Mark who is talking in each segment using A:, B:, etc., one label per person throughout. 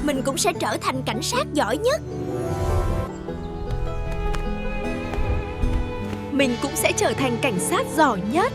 A: mình cũng sẽ trở thành cảnh sát giỏi nhất.
B: Mình cũng sẽ trở thành cảnh sát giỏi nhất.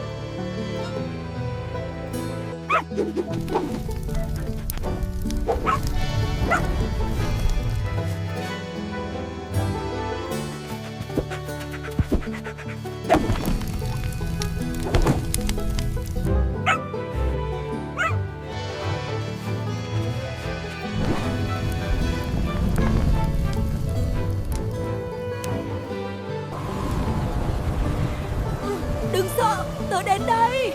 A: Đừng sợ, tớ đến đây.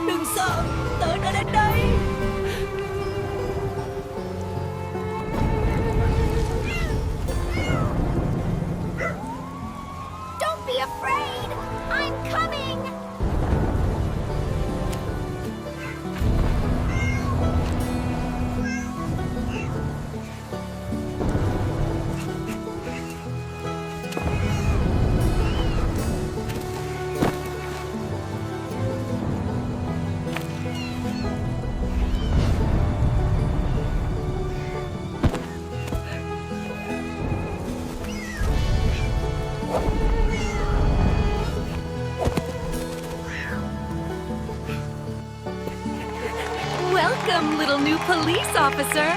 A: Đừng sợ, tớ đã đến đây.
C: Don't be afraid! I'm coming!
B: Welcome, little new police officer.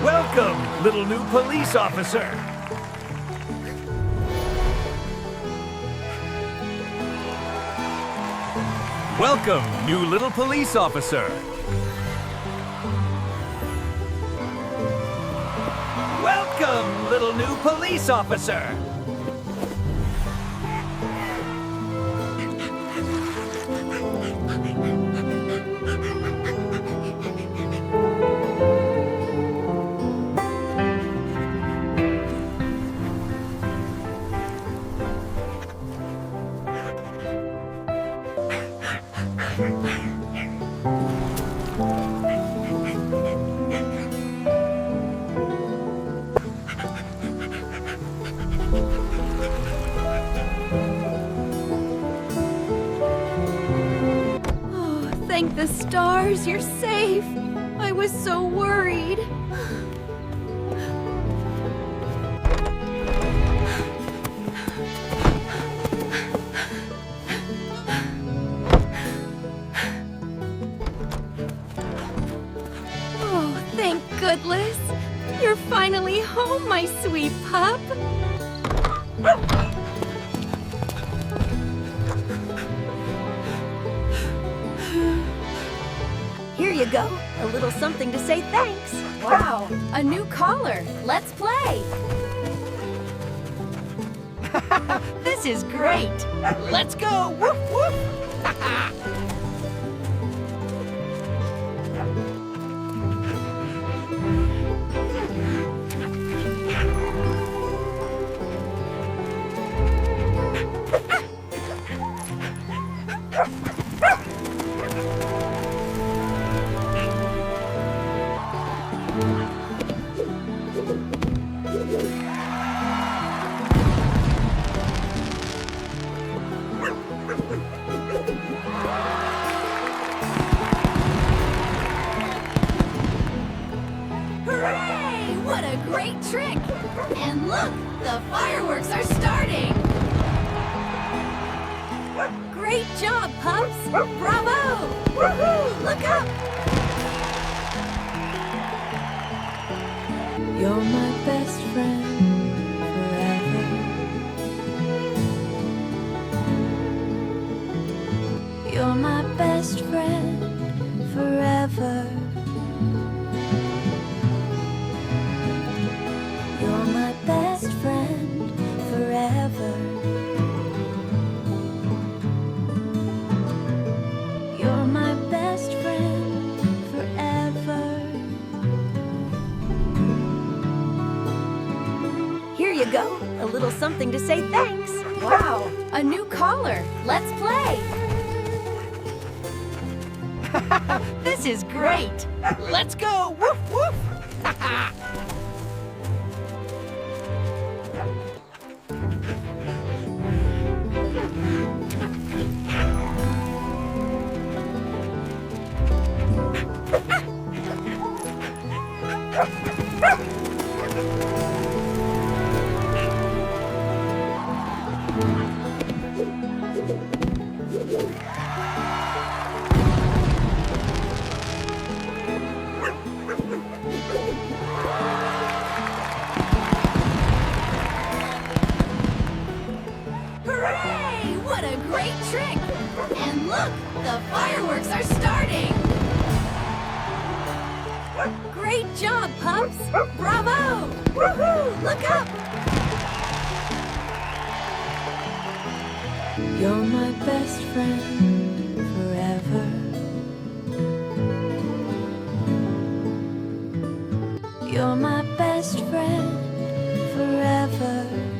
D: Welcome, little new police officer. Welcome, new little police officer. Welcome, little new police officer.
B: Oh, thank the stars, you're safe. I was so worried. Oh, thank goodness. You're finally home, my sweet pup.
A: Here you go, a little something to say thanks.
B: Wow, a new caller. Let's play.
A: This is great. Let's go. Woof, woof.
C: Hooray! What a great trick! And look, the fireworks are starting!
A: Great job, pups. Bravo. Woohoo! Look up.
E: You're my best friend forever. You're my best friend forever. You're my best friend forever. You're my best friend forever.
A: Here you go, a little something to say thanks.
B: Wow, a new caller. Let's play.
A: This is great. Let's go. Woof, woof.
C: Hooray! What a great trick! And look, the fireworks are starting!
A: Great job, pups! Bravo! Woohoo! Look up!
E: You're my best friend forever. You're my best friend forever.